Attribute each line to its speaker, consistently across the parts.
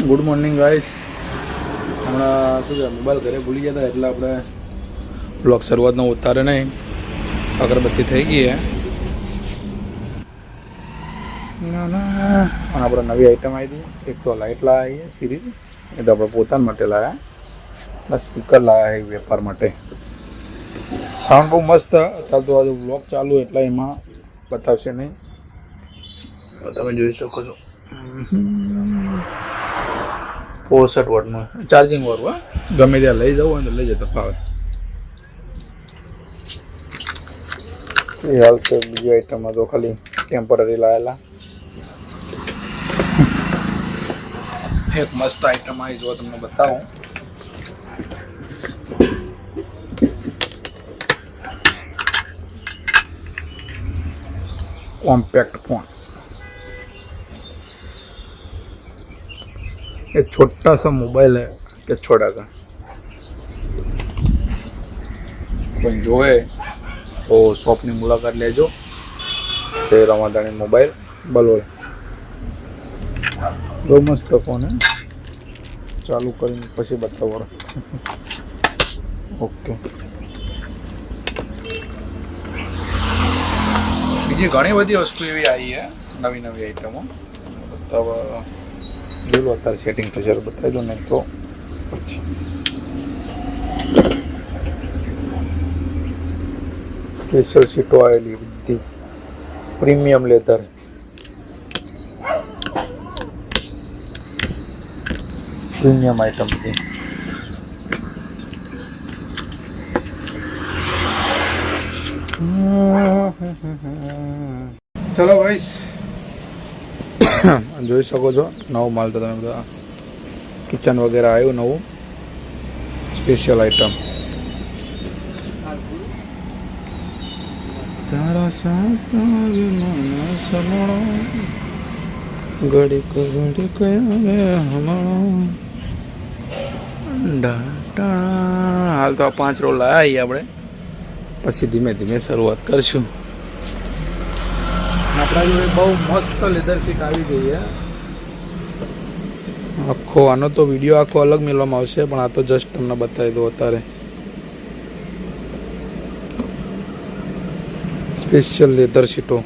Speaker 1: Good morning guys. હમણાં શું છે, મોબાઈલ ઘરે ભૂલી ગયા હતા એટલે આપણે બ્લોગ શરૂઆતનો ઉતારે નહીં. અગરબત્તી થઈ ગઈ હે. આપણે નવી આઈટમ આવી હતી. એક તો લાઇટ લાવી સિરીઝ, એ તો આપણે પોતાના માટે લાવ્યા. પ્લસ સ્પીકર લાવ્યા છે વેપાર માટે. સાઉન્ડ બહુ મસ્ત. અત્યારે તો આજે બ્લોગ ચાલુ એટલે એમાં બતાવશે નહીં, તમે જોઈ શકો છો. 64 વોટનું ચાર્જિંગ વાળું. હા, ગમે ત્યાં લઈ જવું હોય તો લઈ જતો ફાવે. એ હાલ છે. બીજી આઈટમમાં તો ખાલી ટેમ્પરરી લાવેલા. એક મસ્ત આઈટમ આવી જો તમને બતાવું. Compact phone. एक छोटा सा मोबाइल है कि छोटा सा. कोई जोए तो शॉपनी मुलाकात लेजो. ते रमादानी मोबाइल बलोल बહુ મસ્ત ફોન હે. ચાલુ કરીને પછી બતાવો. ઓકે. બીજી ઘણી બધી વસ્તુ એવી આવી છે, નવી નવી આઈટમો. બતાવવા જોયું અત્યારે સેટિંગ થશે બતાવી દો ને તો પછી. સ્પેશિયલ સીટો આવેલી બધી, પ્રીમિયમ લેધર. પ્રીમિયમ આઈટમ હતી. ચલો ભાઈ, જોઈ શકો છો નવો માલ. તો તમે બધા કિચન વગેરે આવ્યું નવું સ્પેશિયલ આઈટમ. તારા સાથ ઘડીક ઘડીક હાલ તો 5 રોલ લાવ્યા આપણે. પછી ધીમે ધીમે શરૂઆત કરશું. આપણા જોડે બહુ મસ્ત લેધર સીટ આવી ગઈ છે. આખો આનો તો વિડીયો આખો અલગ મેળવામાં આવશે, પણ આ તો જસ્ટ તમને બતાવી દો અત્યારે. સ્પેશિયલ લેધર સીટો.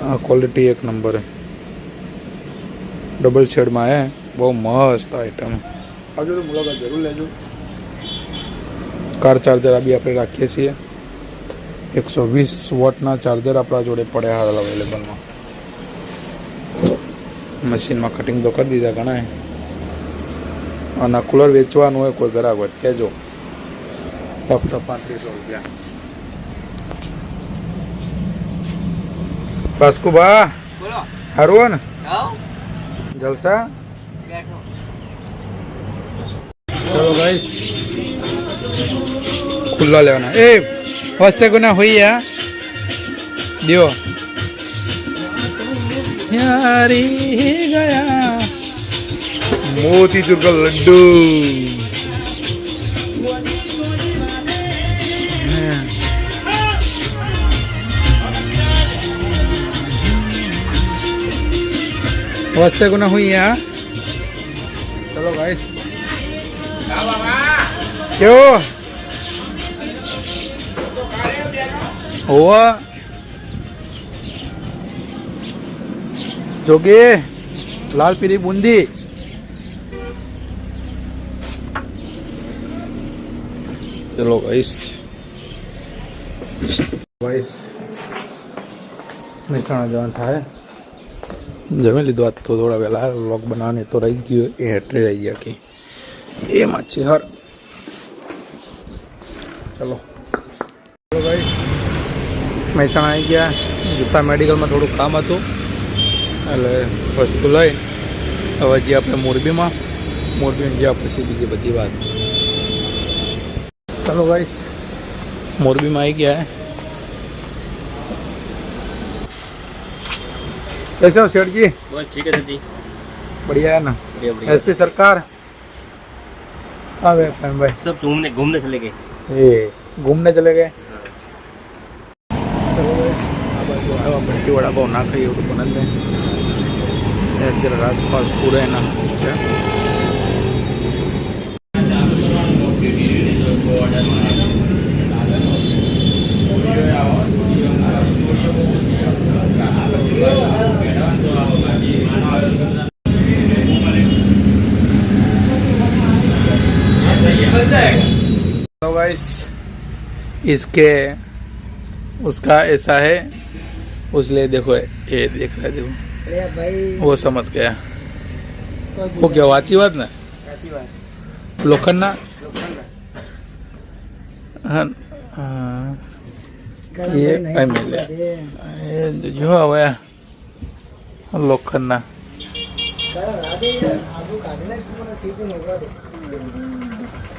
Speaker 1: આ ક્વોલિટી એક નંબર હે. ડબલ શેડમાં હે. બહુ મસ્ત આઈટમ. આવજો તો મુલાકાત જરૂર લેજો. કાર ચાર્જર આ બી આપણે રાખીએ છીએ. 120 વોટના ચાર્જર આપણા જોડે પડ્યા હાલ અવેલેબલમાં. મશીનમાં કટિંગ તો કરી દીધા ઘણા. અને કુલર વેચવાનું હોય કોઈ ગ્રાહક હોય કહેજો. ફક્ત 3500 રૂપિયા. બાસ્કુબા સારું હોય ને? જલસા. ચલો ગાઈસ, ખુલ્લા લેવાના. એ વસ્તે કોના હોઈ દિયો યારી ગયા મોતીચૂર કા લડ્ડू. वस्ते को ना हुई है. चलो गाइस, क्यों हुआ जोगे लाल पीली बूंदी. चलो गाइस, મહેસાણા જવાનું થાય. જમી લીધું. આજ તો થોડા વહેલા વ્લોગ બનાવવાની તો રહી ગયું. એ હેઠે રહી ગયા કે એમાં છે હર. ચલો ભાઈ, મહેસાણા આવી ગયા. જૂતા મેડિકલમાં થોડું કામ હતું એટલે વસ્તુ લઈ હવે જે આપણે મોરબીમાં ગયા પછી બીજી બધી વાત. ચલો ભાઈ, મોરબીમાં આવી ગયા. कैसे हो सेठ जी?
Speaker 2: बस ठीक है जी,
Speaker 1: बढ़िया है ना?
Speaker 2: बढ़िया।
Speaker 1: एसपी सरकार भाई
Speaker 2: सब घूमने चले गए.
Speaker 1: ये घूमने चले गए. चलो भाई, अब बंटी वड़ा पाव ना खाइए तो बना दे. અત્યારે આસપાસ પૂરા એના છે. तो गाइस इसके उसका ऐसा है उसलिए देखो ये देख रहा है देखो
Speaker 3: अरे भाई
Speaker 1: वो समझ गया वो क्या वाची बात ना लोखंड ना हाँ हाँ ये आई मिले ये जो है लोखंड ना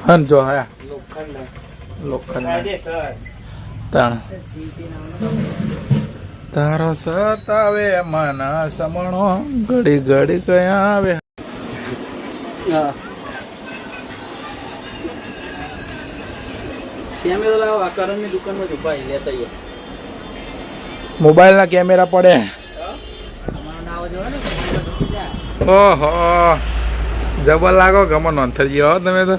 Speaker 1: हाँ जो है लोखंड ताण તારો સતાવે મના સમણો ઘડી ઘડી કયા આવે.
Speaker 3: કેમેરા લાવો આ કરણની દુકાનમાં જ ઉભા લેતા આવીએ.
Speaker 1: મોબાઈલના કેમેરા પડે.
Speaker 3: તમારું નામ જોવે ને
Speaker 1: ઓહો જબર લાગો ગમન નોંધર ગયો તમે તો.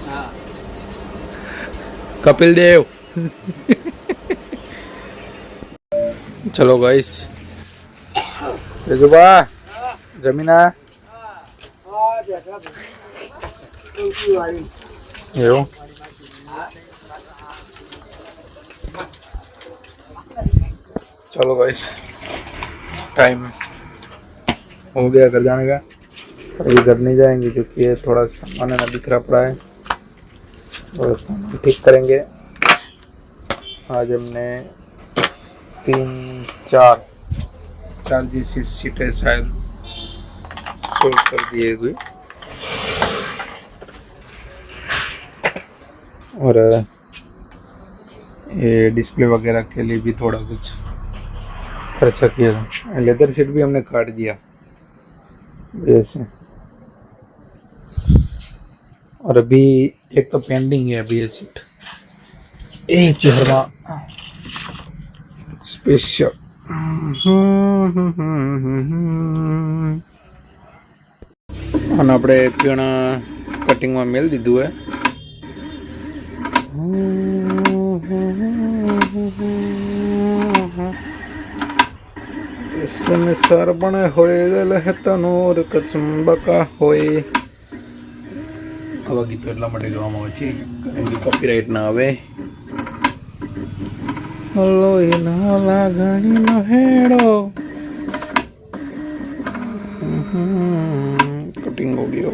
Speaker 3: હા
Speaker 1: કપિલ દેવ. चलो गाइस तेजुबा जमीना એવું चलो गाइस टाइम हो गया घर जाने का. अभी घर नहीं जाएंगे क्योंकि ये थोड़ा सामान है ना बिखरा पड़ा है. थोड़ा सामान ठीक करेंगे. आज हमने 3-4 जैसी सीटें शायद सोल्व कर दिए हुए और ये डिस्प्ले वगैरह के लिए भी थोड़ा कुछ खर्चा किया था. लेदर सीट भी हमने काट दिया ऐसे. और अभी एक तो पेंडिंग है अभी ये सीट ये चेहरा स्पेशल. અને આપણે પણ કટિંગમાં મેળ દીધું હે. સંસાર પણ હોય લહેતનોર કચંબકા હોય આવા ગીતો એટલા માટે ગાવામાં આવે છે કારણ કે કોપીરાઇટ ના આવે. લોહીના લાગણીનો હેડો કટિંગ હો ગયો.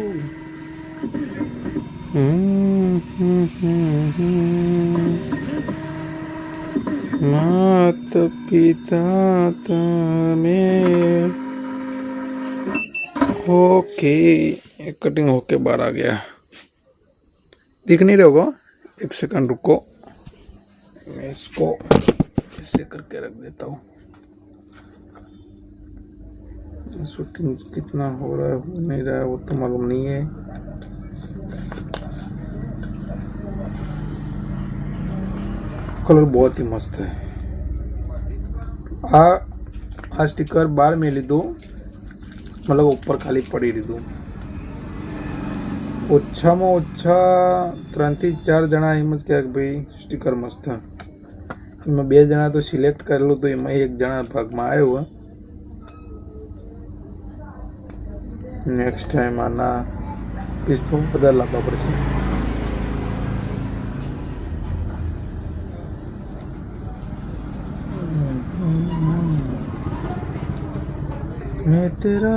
Speaker 1: मात पिता तमे ओके कटिंग होके बाहर आ गया. दिख नहीं रहे होगा. एक सेकंड रुको मैं इसको ऐसे करके रख देता हूँ. शूटिंग कितना हो रहा है हो नहीं रहा है वो तो मालूम नहीं है. कलर बहुत ही मस्त है. आ स्टिकर बार में लीधो मतलब ऊपर खाली पड़ी लीधो. ઓછામાં ઓછા 3 થી 4 જણા એમ જ કહે કે ભાઈ સ્ટીકર મસ્ત. એમાં 2 જણા તો સિલેક્ટ કરેલું તો એમાં 1 જણા ભાગમાં આવ્યો. નેક્સ્ટ ટાઈમ આના પીસ તો બધા લાવવા પડશે. मैं तेरा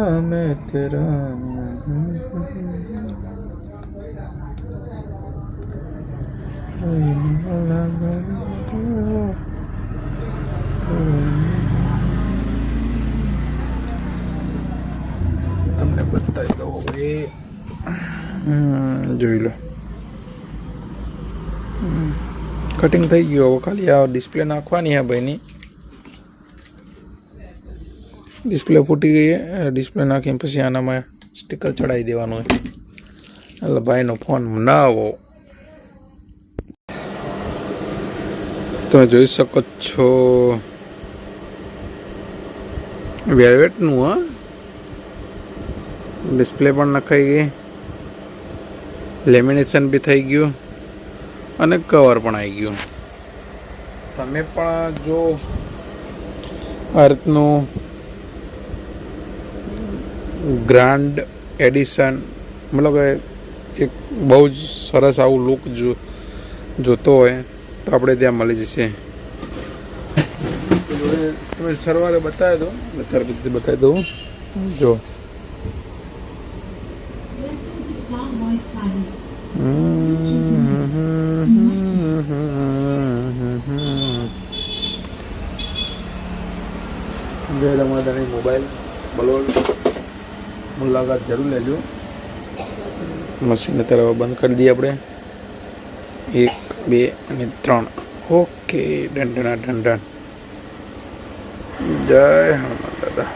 Speaker 1: તમને બતાવી દઉં હવે જોઈ લો. કટિંગ થઈ ગયું. હવે ખાલી આ ડિસ્પ્લે નાખવાની હે ભાઈની. ડિસ્પ્લે ફૂટી ગઈ છે. ડિસ્પ્લે નાખીને પછી આનામાં સ્ટીકર ચડાવી દેવાનું હોય એટલે ભાઈનો ફોન ના આવો. તમે જોઈ શકો છો વેલ્વેટનું. હા ડિસ્પ્લે પણ નખાઈ ગઈ, લેમિનેશન બી થઈ ગયું અને કવર પણ આવી ગયું. તમે પણ જો આ રીતનું ગ્રાન્ડ એડિશન મતલબ કે એક બહુ જ સરસ આવું લુક જોતો હોય તો આપણે ત્યાં મળી જશે. તમે સવારે બતાવી દો, અત્યારે બધી બતાવી દઉં. જો જય રમાદાની મોબાઈલ બલોલ મુલાકાત જરૂર લેજો. મશીન અત્યારે બંધ કરી દઈએ આપણે. 1 2 અને 3. Okay, done done done done. જય હનુમાન દાદા.